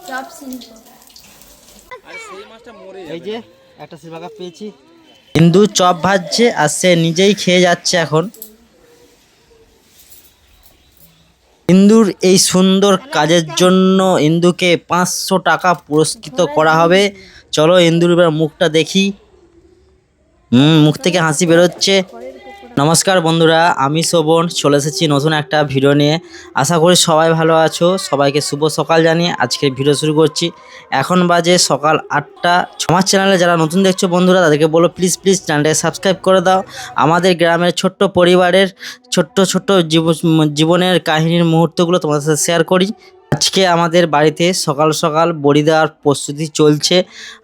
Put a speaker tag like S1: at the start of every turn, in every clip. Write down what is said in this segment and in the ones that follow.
S1: Chop শিল্প।
S2: এই যে একটা সিলভার পেয়েছি। ইন্দু চপ ভাজছে আর সে নিজেই খেয়ে যাচ্ছে এখন। ইন্দুর এই সুন্দর কাজের জন্য ইন্দুকে 500 টাকা পুরস্কৃত করা হবে। চলো ইন্দুর এবার মুখটা দেখি। মুখ থেকে হাসি বেরোচ্ছে। নমস্কার বন্ধুরা, আমি শোভন চলে এসেছি নতুন একটা ভিডিও নিয়ে। আশা করি সবাই ভালো আছো। সবাইকে শুভ সকাল জানিয়ে আজকের ভিডিও শুরু করছি। এখন বাজে সকাল 8টা। আমার চ্যানেলে যারা নতুন দেখছো বন্ধুরা, তাদেরকে বলো প্লিজ চ্যানেলটাকে সাবস্ক্রাইব করে দাও। আমাদের গ্রামের ছোট্ট পরিবারের ছোট্ট জীবনের কাহিনীর মুহূর্তগুলো তোমাদের সাথে শেয়ার করি। আজকে আমাদের বাড়িতে সকাল সকাল বড়ি দেওয়ার প্রস্তুতি চলছে,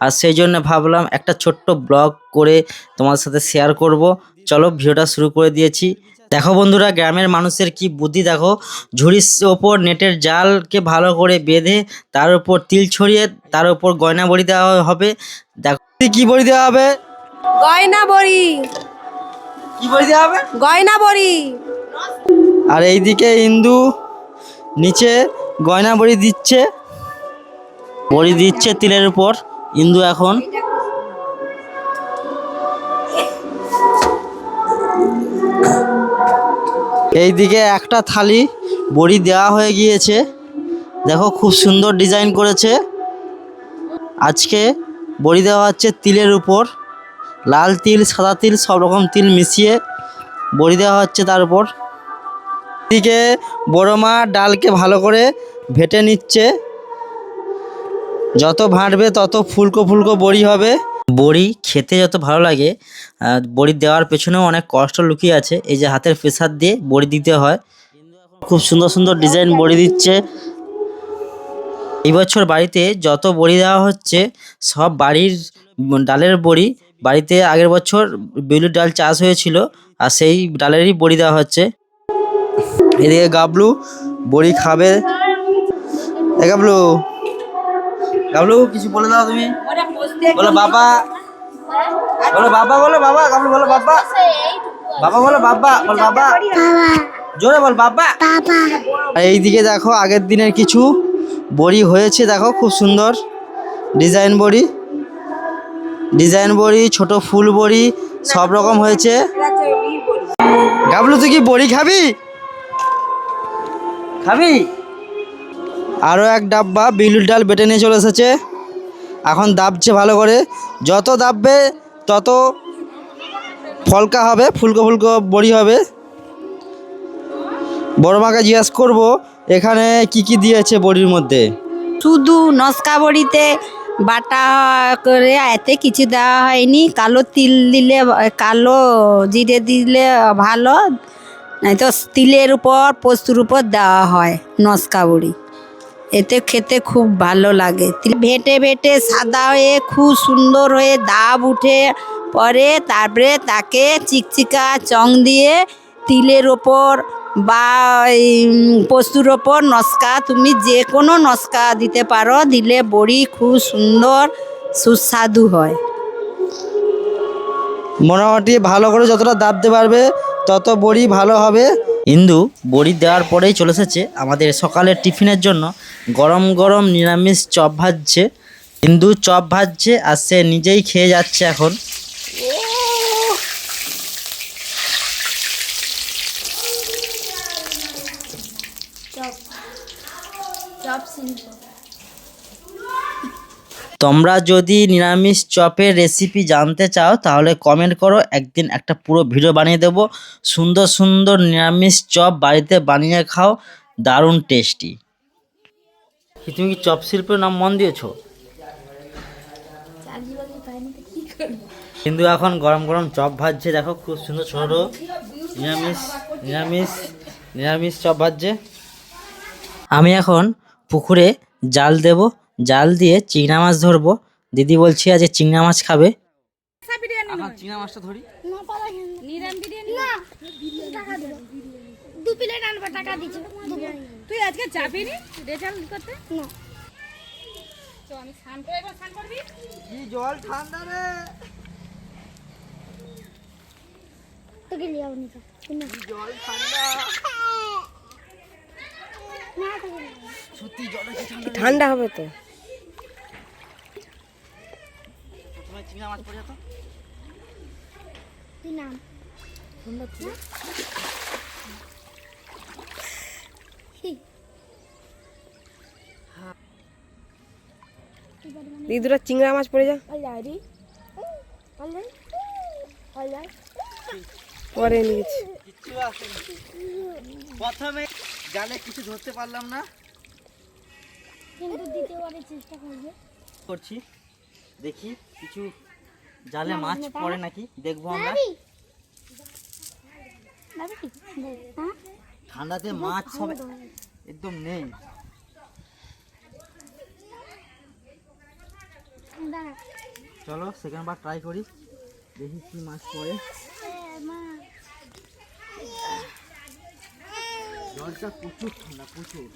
S2: আর সেই জন্য ভাবলাম একটা ছোট্ট ব্লগ করে তোমাদের সাথে শেয়ার করব। চলো ভিডিওটা শুরু করে দিয়েছি। দেখো বন্ধুরা, গ্রামের মানুষের কি বুদ্ধি দেখো। ঝুড়ির ওপর নেটের জালকে ভালো করে বেঁধে তার উপর তিল ছড়িয়ে তার উপর গয়না বড়ি দেওয়া হবে। দেখো কি বড়ি দেওয়া হবে?
S1: গয়না বড়ি।
S2: কি বড়ি দেওয়া হবে?
S1: গয়না বড়ি।
S2: আর এইদিকে ইন্দু নিচে গয়না বড়ি দিচ্ছে, তিলের উপর। ইন্দু এখন এইদিকে একটা থালি বড়ি দেওয়া হয়ে গিয়েছে। দেখো খুব সুন্দর ডিজাইন করেছে। আজকে বড়ি দেওয়া হচ্ছে তিলের উপর। লাল তিল, সাদা তিল, সব রকম তিল মিশিয়ে বড়ি দেওয়া হচ্ছে তার উপর। এদিকে বড় মা ডালকে ভালো করে ভেটে নিচ্ছে। যত ভাঁটবে তত ফুলকো বড়ি হবে। বড়ি খেতে যত ভালো লাগে, বড়ি দেওয়ার পেছনেও অনেক কষ্ট লুকিয়ে আছে। এই যে হাতের প্রেসার দিয়ে বড়ি দিতে হয়। খুব সুন্দর ডিজাইন বড়ি দিচ্ছে। এই বছর বাড়িতে যত বড়ি দেওয়া হচ্ছে সব বাড়ির ডালের বড়ি। বাড়িতে আগের বছর বিউলির ডাল চাষ হয়েছিল, আর সেই ডালেরই বড়ি দেওয়া হচ্ছে। এদিকে গাবলু বড়ি খাবে। গাবলু কিছু বলে দাও তুমি। বলো বাবা, বলো বাবা। গাবলু বলো বাবা, বলো বাবা, জোরে বল বাবা। এইদিকে দেখো আগের দিনের কিছু বড়ি হয়েছে। দেখো খুব সুন্দর ডিজাইন বড়ি, ছোট ফুল বড়ি, সব রকম হয়েছে। গাবলু তুই কি বড়ি খাবি? আরও এক ডাব্বা বিউলির ডাল বেটে নিয়ে চলে এসেছে। এখন দাবছে ভালো করে। যত দাববে তত ফলকা হবে, ফুলকো বড়ি হবে। বড় মাকে জিজ্ঞাসা করবো এখানে কি দিয়েছে বড়ির মধ্যে।
S3: শুধু নস্কা বড়িতে বাটা করে, এতে কিছু দেওয়া হয়নি। কালো তিল দিলে, কালো জিরে দিলে ভালো, নয়তো তিলের উপর পোস্তুর উপর দেওয়া হয় নস্কা বড়ি। এতে খেতে খুব ভালো লাগে। তিল ভেটে সাদা হয়ে খুব সুন্দর হয়ে দাব উঠে পরে, তারপরে তাকে চিকচিকা চং দিয়ে তিলের ওপর বা পোস্তুর ওপর নস্কা, তুমি যে কোনো নস্কা দিতে পারো, দিলে বড়ি খুব সুন্দর সুস্বাদু হয়।
S2: মোটামুটি ভালো করে যতটা দাবতে পারবে তত বড়ি ভালো হবে। ইন্দু বড়ি দেওয়ার পরেই চলে এসেছে আমাদের সকালের টিফিনের জন্য গরম নিরামিষ চপ ভাজছে। ইন্দু চপ ভাজছে আর সে নিজেই খেয়ে যাচ্ছে এখন।
S1: চপ শিল্প।
S2: তোমরা যদি নিরামিষ চপের রেসিপি জানতে চাও তাহলে কমেন্ট করো, একদিন একটা পুরো ভিডিও বানিয়ে দেবো। সুন্দর নিরামিষ চপ বাড়িতে বানিয়ে খাও, দারুণ টেস্টি। তুমি কি চপ শিল্পের নাম মন দিয়েছো? কিন্তু এখন গরম চপ ভাজছে। দেখো খুব সুন্দর ছোট নিরামিষ চপ ভাজছে। আমি এখন পুকুরে জাল দেব, জাল দিয়ে চিংড়া মাছ ধরবো। দিদি বলছি আজ চিংড়া মাছ খাবে। চিংড়া মাছটা ধরি।
S3: তুই আজকে যাবি নি রেজাল্ট করতে? না, তো আমি স্নান করে এবার স্নান করবি।
S2: কি জল ঠান্ডা রে।
S4: তোকে লিয়াও নি তো।
S2: জল ঠান্ডা।
S4: না তোকে
S2: সত্যি জলটা কি ঠান্ডা।
S3: ঠান্ডা হবে তো।
S2: চিংড়া মাছ পড়ে যেত।
S4: তুই নাম
S1: দিদি দুটো চিংড়া মাছ পড়ে যা পরে নিয়ে গেছি।
S2: কিচ্ছু আসেনি। প্রথমে জালে কিছু ধরতে পারলাম না,
S4: কিন্তু দ্বিতীয়বারের চেষ্টা করবে।
S2: করছি দেখি কিছু জালে মাছ পড়ে নাকি, দেখবো আমরা। ঠান্ডাতে মাছ সব একদম নেই।
S4: দাঁড়া
S2: চলো সেকেন্ড বার ট্রাই করি, দেখি কি মাছ পড়ে।
S4: মা
S2: জলটা প্রচুর ঠান্ডা, প্রচুর।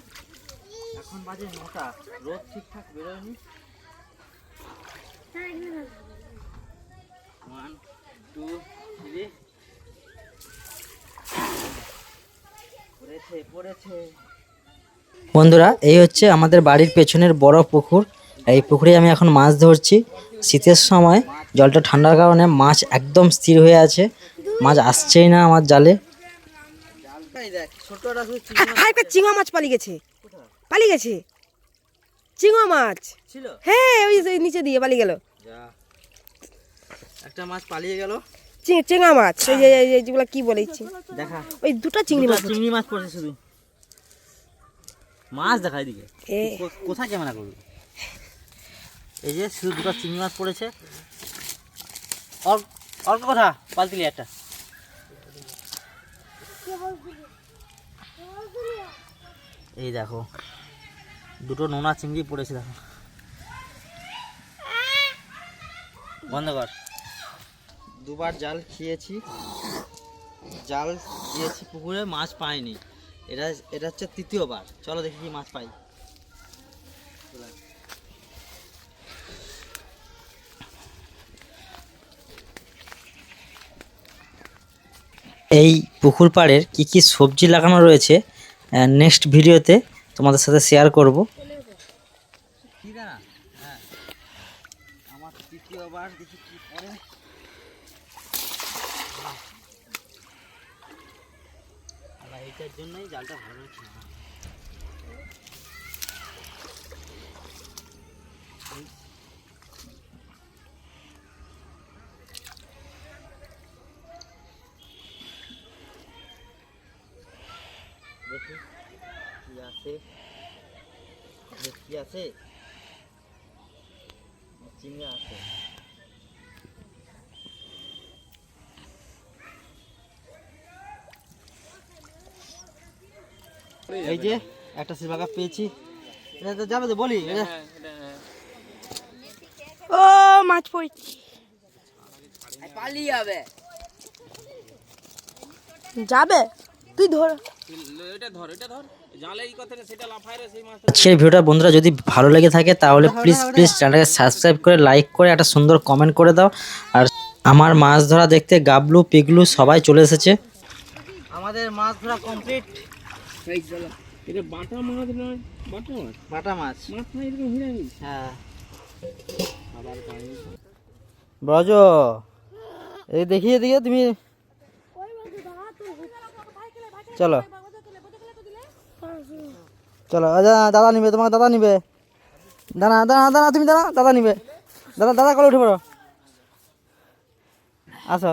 S2: এখন বাজে 9টা, রোদ ঠিকঠাক বেরোয়নি। 1 2 3 পড়েছে পড়েছে। বন্ধুরা, এই হচ্ছে আমাদের বাড়ির পেছনের বড় পুকুর। এই পুকুরে আমি এখন মাছ ধরছি। শীতের সময় জলটা ঠান্ডার কারণে মাছ একদম স্থির হয়ে আছে, মাছ আসছেই না আমার জালে।
S1: একটা চিংড়া মাছ পালিয়ে গেছে, পালিয়ে গেছে চিংড়া মাছ।
S2: ছিল
S1: হ্যাঁ ওই যে নিচে দিয়ে পালিয়ে গেল
S2: একটা মাছ পালিয়ে গেল।
S1: চিংড়া মাছ। এই যে যেগুলো কি বলে ইচ্ছে
S2: দেখা,
S1: ওই দুটো চিংড়ি মাছ।
S2: চিংড়ি মাছ পড়েছে শুধু। মাছ দেখা এদিকে,
S1: এ
S2: কোথায় ক্যামেরা করবি? এই যে শুধু দুটো চিংড়ি মাছ পড়েছে। অল্প কথা পাল্টিলি একটা। এই দেখো দুটো নোনা চিংড়ি পড়েছে, দেখো। বন্ধ কর। দুবার জাল খেয়েছি, জাল দিয়েছি পুকুরে, মাছ পাইনি। এটা হচ্ছে তৃতীয়বার। চলো দেখি কি মাছ পাই। এই পুকুর পাড়ের কি কি সবজি লাগানো রয়েছে নেক্সট ভিডিওতে তোমাদের সাথে শেয়ার করব। আমার তৃতীয়বার, দেখি কি পড়ে। এইটার জন্যই জালটা ভালো হচ্ছে না। দেখি কি আছে, কি আছে। চিংড়ি আছে। এই যে একটা সিলভাকা পেয়েছি। এটা তো যাবে তো বলি,
S1: ও মাছ পড়ছি,
S3: পালিয়ে যাবে
S1: যাবে তুই ধর।
S2: আজকের ভিডিওটা বন্ধুরা যদি ভালো লেগে থাকে তাহলে প্লিজ চ্যানেলটাকে সাবস্ক্রাইব করে, লাইক করে, একটা সুন্দর কমেন্ট করে দাও। আর আমার মাছ ধরা দেখতে গাবলু পিগলু সবাই চলে এসেছে। আমাদের মাছ ধরা কমপ্লিট।
S5: এটা বাটা মাছ নয়, বাটা মাছ,
S2: বাটা মাছ।
S5: মাছ না এরকম হিরানি।
S2: হ্যাঁ ব্রজ, এই দেখিয়ে দিয়ে তুমি চলো চলো। দাদা নিবে, তোমাকে দাদা নিবে। দাঁড়া দাঁড়া দাঁড়া, তুমি দাঁড়া, দাদা নিবে। দাদা দাদা করে উঠে পড়ো, আসো।